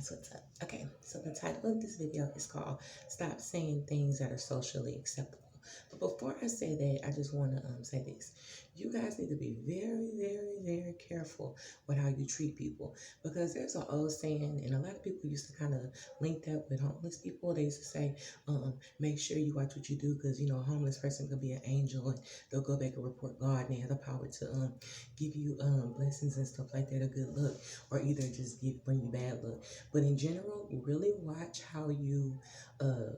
That's what's up. Okay, so the title of this video is called Stop Saying Things That Are Socially Acceptable. But before I say that, I just want to say this. You guys need to be very, very, very careful with how you treat people, because there's an old saying, and a lot of people used to kind of link that with homeless people. They used to say, make sure you watch what you do, because, a homeless person could be an angel and they'll go back and report God, and they have the power to give you blessings and stuff like that, a good look, or either just bring you bad luck. But in general, really watch how you um,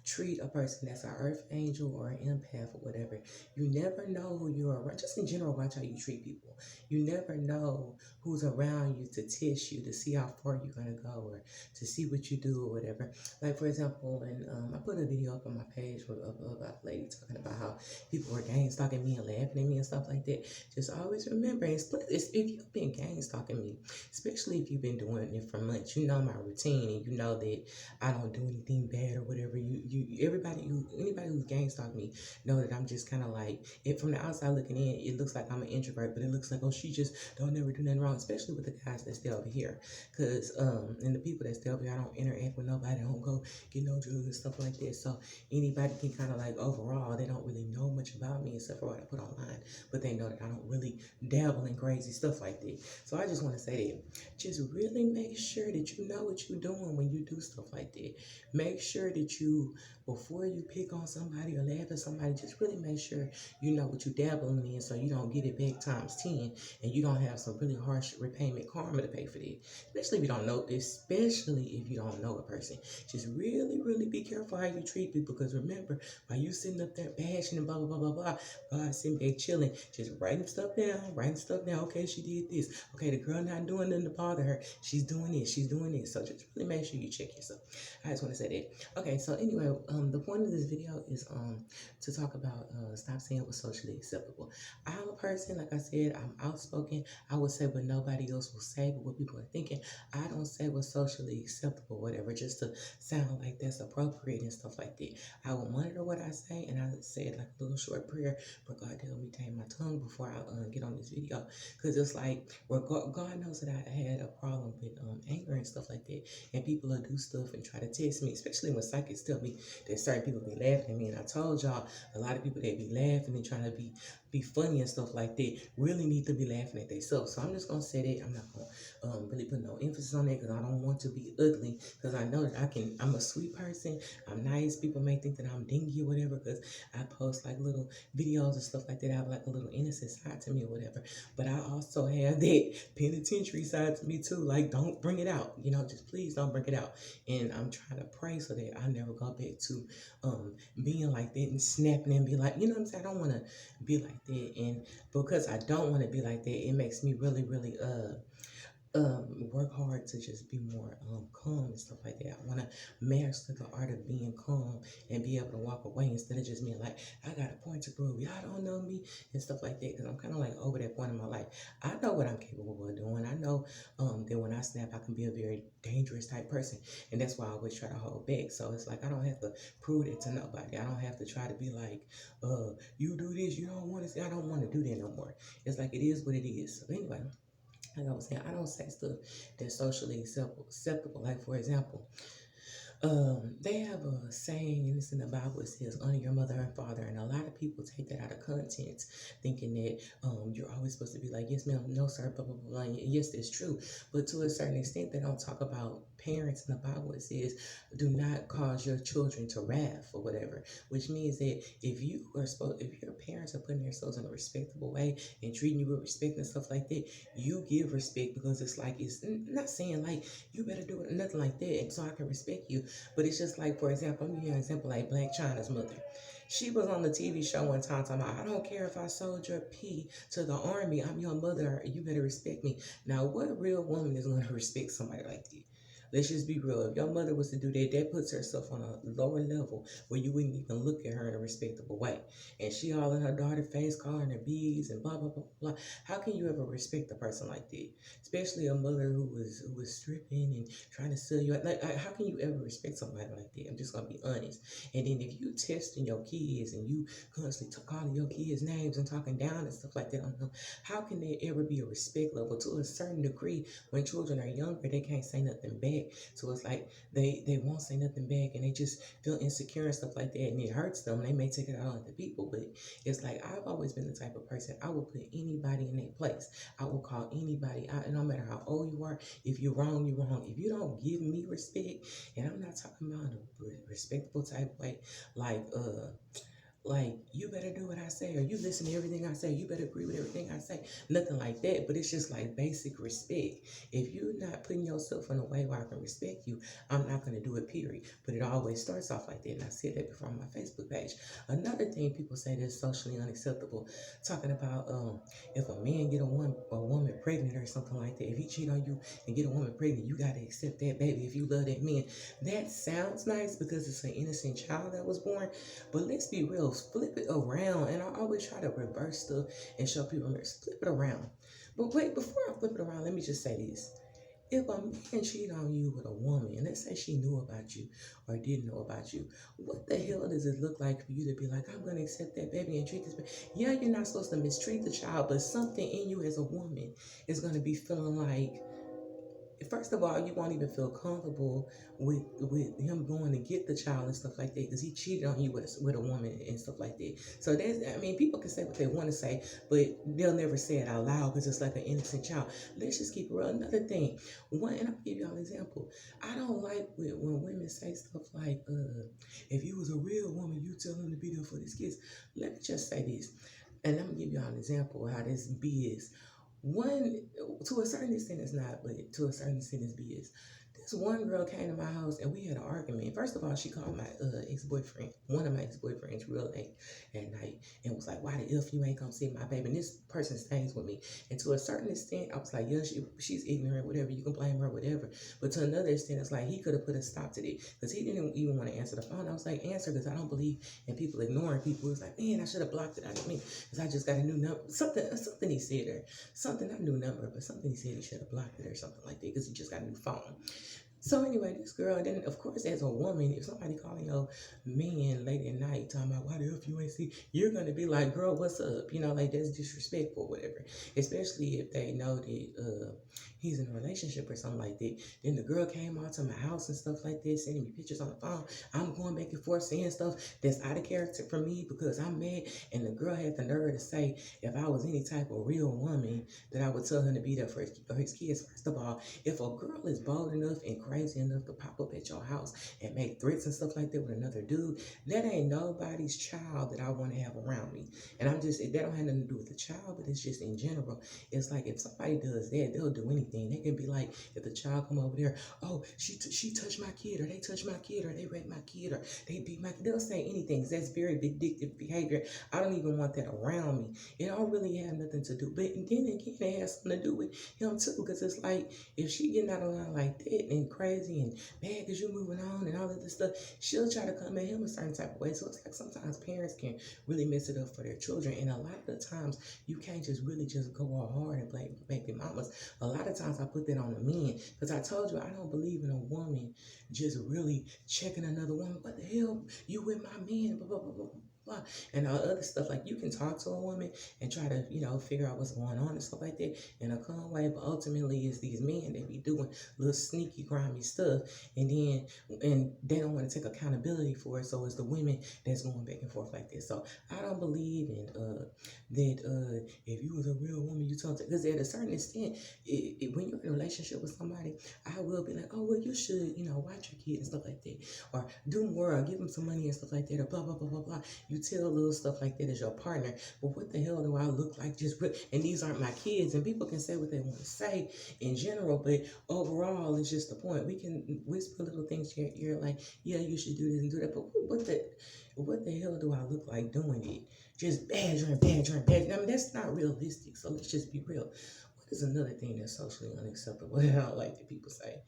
treat a person that's an earth angel or an empath or whatever. You never know who you are around. Just in general, watch how you treat people. You never know who's around you to test you, to see how far you're going to go, or to see what you do or whatever. Like, for example, when I put a video up on my page about a lady talking about how people were gang stalking me and laughing at me and stuff like that. Just always remember, if you've been gang stalking me, especially if you've been doing it for months, you know my routine, and you know that I don't do anything bad or whatever. Anybody who's gang stalking me know that I'm just kind of like, from the outside looking in, it looks like I'm an introvert, but it looks like, oh, she just don't never do nothing wrong, especially with the guys that stay over here. Cause and the people that stay over here, I don't interact with nobody, I don't go get no drugs and stuff like that. So anybody can kind of like, overall, they don't really know much about me except for what I put online, but they know that I don't really dabble in crazy stuff like that. So I just want to say that just really make sure that you know what you're doing when you do stuff like that. Make sure that you, before you pick on somebody or laugh at somebody, just really make sure you know what you're dabbling in, so you don't get it back times 10 and you don't have some really harsh repayment karma to pay for that. Especially if you don't know a person. Just really, really be careful how you treat people, because remember, while you sitting up there bashing and blah, blah, blah, blah, blah, God sitting back chilling, just writing stuff down. Okay, she did this. Okay, the girl not doing nothing to bother her. She's doing this. So just really make sure you check yourself. I just want to say that. Okay, so anyway, the point of this video is to talk about stop saying what's socially acceptable. I'm a person, like I said, I'm outspoken. I would say what nobody else will say, but what people are thinking. I don't say what's socially acceptable, whatever, just to sound like that's appropriate and stuff like that. I will monitor what I say, and I say it like a little short prayer, but God help me tame my tongue before I get on this video, because it's like, well, God knows that I had a problem with anger and stuff like that, and people will do stuff and try to test me, especially when psychics tell me that certain people be laughing at me. And I told y'all, a lot of people that be laughing and trying to be funny and stuff like that really need to be laughing at themselves. So I'm just gonna say that. I'm not gonna really put no emphasis on that, because I don't want to be ugly, because I know that I'm a sweet person, I'm nice. People may think that I'm dingy or whatever, because I post like little videos and stuff like that. I have like a little innocent side to me or whatever, but I also have that penitentiary side to me too. Like, don't bring it out, just please don't bring it out. And I'm trying to pray so that I never go back to being like that and snapping and be like, you know what I'm saying? I don't want to be like that. And because I don't want to be like that, it makes me really, really work hard to just be more calm and stuff like that. I want to master the art of being calm and be able to walk away instead of just being like, I got a point to prove, y'all don't know me and stuff like that, because I'm kind of like over that point in my life. I know what I'm capable of doing. I know that when I snap, I can be a very dangerous type person, and that's why I always try to hold back. So it's like, I don't have to prove it to nobody. I don't have to try to be like, you do this, you don't want to say. I don't want to do that no more. It's like, it is what it is. So anyway, like I was saying, I don't say stuff that's socially acceptable. Like, for example, they have a saying, and it's in the Bible, it says, honor your mother and father. And a lot of people take that out of context, thinking that you're always supposed to be like, yes, ma'am, no, sir, blah, blah, blah. And yes, that's true. But to a certain extent, they don't talk about parents in the Bible. It says, do not cause your children to wrath or whatever, which means that if your parents are putting themselves in a respectable way and treating you with respect and stuff like that, you give respect, because it's like, it's not saying like, you better do it, nothing like that, and so I can respect you. But it's just like, for example, I'm giving you an example like Blac Chyna's mother. She was on the TV show one time talking about, I don't care if I sold your pee to the army, I'm your mother, you better respect me. Now, what real woman is going to respect somebody like that? Let's just be real. If your mother was to do that, that puts herself on a lower level where you wouldn't even look at her in a respectable way. And she all in her daughter's face, calling her bees and blah, blah, blah, blah. How can you ever respect a person like that? Especially a mother who was stripping and trying to sell you. Like, how can you ever respect somebody like that? I'm just gonna be honest. And then if you testing your kids and you constantly calling your kids names and talking down and stuff like that on them, how can there ever be a respect level? To a certain degree, when children are younger, they can't say nothing bad. back. So it's like they won't say nothing back, and they just feel insecure and stuff like that, and it hurts them. They may take it out on the people, but it's like I've always been the type of person, I will put anybody in their place. I will call anybody out, and no matter how old you are, if you're wrong, you're wrong. If you don't give me respect, and I'm not talking about a respectable type way, like you better do what I say, or you listen to everything I say, you better agree with everything I say. Nothing like that, but it's just like basic respect. If you're not putting yourself in a way where I can respect you, I'm not going to do it, period. But it always starts off like that, and I said that before on my Facebook page. Another thing people say that's socially unacceptable, talking about if a man get a woman pregnant or something like that, if he cheat on you and get a woman pregnant, you got to accept that baby if you love that man. That sounds nice because it's an innocent child that was born, but let's be real, flip it around. And I always try to reverse stuff and show people, flip it around. But wait, before I flip it around, let me just say this. If a man cheat on you with a woman, and let's say she knew about you or didn't know about you, what the hell does it look like for you to be like, I'm going to accept that baby and treat this baby? Yeah, you're not supposed to mistreat the child, but something in you as a woman is going to be feeling like, first of all, you won't even feel comfortable with him going to get the child and stuff like that because he cheated on you with a woman and stuff like that. So that's, I mean, people can say what they want to say, but they'll never say it out loud because it's like an innocent child. Let's just keep it real. Another thing, and I'll give y'all an example. I don't like when women say stuff like, if you was a real woman, you tell him to be there for these kids. Let me just say this, and I'm gonna give y'all an example of how this BS. One, to a certain extent it's not, but to a certain extent it's BS. This one girl came to my house and we had an argument. First of all, she called my ex-boyfriend, one of my ex-boyfriends, real late at night, and was like, why the F you ain't come see my baby? And this person stays with me. And to a certain extent, I was like, yeah, she's ignorant, whatever, you can blame her, whatever. But to another extent, it's like he could have put a stop to it because he didn't even want to answer the phone. I was like, answer, because I don't believe in people ignoring people. It was like, man, I should have blocked it. I didn't mean, because I just got a new number. Something he said, or something, not a new number, but something he said he should have blocked it or something like that because he just got a new phone. So anyway, this girl, and then of course as a woman, if somebody calling your man late at night talking about why the F you ain't see, you're gonna be like, girl, what's up? You know, like that's disrespectful, whatever. Especially if they know that he's in a relationship or something like that. Then the girl came out to my house and stuff like that, sending me pictures on the phone. I'm going back and forth saying stuff that's out of character for me because I'm mad. And the girl had the nerve to say if I was any type of real woman, that I would tell him to be there for his kids. First of all, if a girl is bold enough and crazy enough to pop up at your house and make threats and stuff like that with another dude, that ain't nobody's child that I want to have around me. And I'm just, that don't have nothing to do with the child, but it's just in general. It's like if somebody does that, they'll do anything. They can be like, if the child come over there, oh, she touched my kid, or they touched my kid, or they raped my kid, or they beat my kid. They'll say anything. That's very vindictive behavior. I don't even want that around me. It don't really have nothing to do. But then again, it has something to do with him too, because it's like if she getting out of line like that and crazy and mad because you're moving on and all of this stuff, she'll try to come at him a certain type of way. So it's like sometimes parents can really mess it up for their children, and a lot of the times you can't just really just go all hard and blame baby mamas. A lot of times I put that on the men because I told you I don't believe in a woman just really checking another woman. What the hell, you with my man, blah, blah, blah, blah, blah, and all other stuff. Like you can talk to a woman and try to, figure out what's going on and stuff like that in a calm way, but ultimately it's these men that be doing little sneaky, grimy stuff, and they don't want to take accountability for it. So it's the women that's going back and forth like this. So I don't believe in that if you was a real woman, you talk to, because at a certain extent, when you're in a relationship with somebody, I will be like, oh well, you should, watch your kids and stuff like that, or do more, or give them some money and stuff like that, or blah blah blah blah blah. You tell little stuff like that as your partner, but what the hell do I look like? And these aren't my kids, and people can say what they want to say in general, but overall, it's just the point. We can whisper little things to your ear like, yeah, you should do this and do that, but what the hell do I look like doing it? Just badgering. I mean, that's not realistic, so let's just be real. What is another thing that's socially unacceptable that I don't like that people say?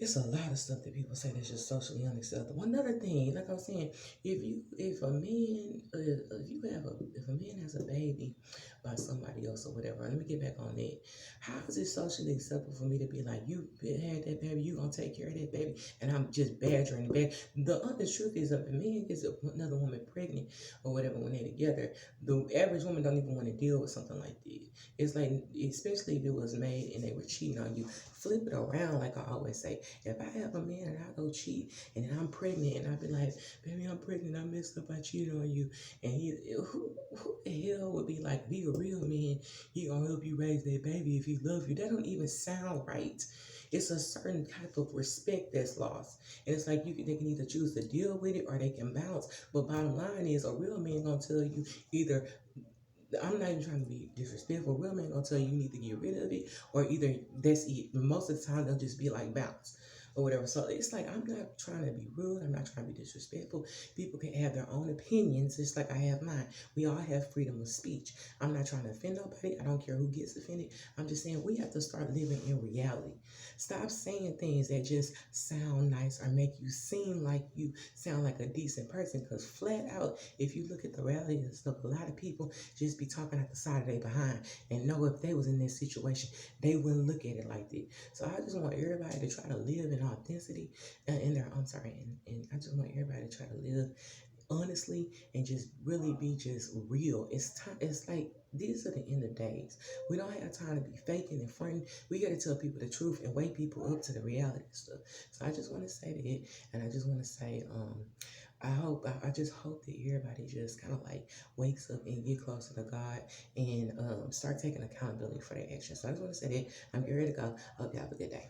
it's a lot of stuff that people say that's just socially unacceptable. Another thing, like I was saying, if a man if a man has a baby by somebody else or whatever, let me get back on that. How is it socially acceptable for me to be like, you had that baby, you gonna take care of that baby, and I'm just badgering the baby? The honest truth is, if a man gets another woman pregnant or whatever when they're together, the average woman don't even want to deal with something like this. It's like, especially if it was made and they were cheating on you, flip it around. Like I always say, if I have a man and I go cheat and then I'm pregnant and I be like, baby, I'm pregnant, I messed up, I cheated on you, and who the hell would be like, be a real man, he gonna help you raise that baby if he love you? That don't even sound right. It's a certain type of respect that's lost, and it's like they can either choose to deal with it or they can bounce. But bottom line is, a real man gonna tell you either, I'm not even trying to be disrespectful. Real man gonna tell you need to get rid of it, or either that's it. Most of the time they'll just be like bounce or whatever. So it's like, I'm not trying to be rude. I'm not trying to be disrespectful. People can have their own opinions, just like I have mine. We all have freedom of speech. I'm not trying to offend nobody. I don't care who gets offended. I'm just saying we have to start living in reality. Stop saying things that just sound nice or make you seem like you sound like a decent person. Because flat out, if you look at the reality and stuff, a lot of people just be talking at the side of their behind, and know if they was in this situation, they wouldn't look at it like that. So I just want everybody to try to live in authenticity, in their, I'm sorry, and I just want everybody to try to live honestly and just really be just real. It's time. It's like, these are the end of days. We don't have time to be faking and fronting. We got to tell people the truth and wake people up to the reality stuff. So I just want to say that, and I just want to say, I just hope that everybody just kind of like wakes up and get closer to God, and start taking accountability for their actions. So I just want to say that I'm ready to go. Hope you have a good day.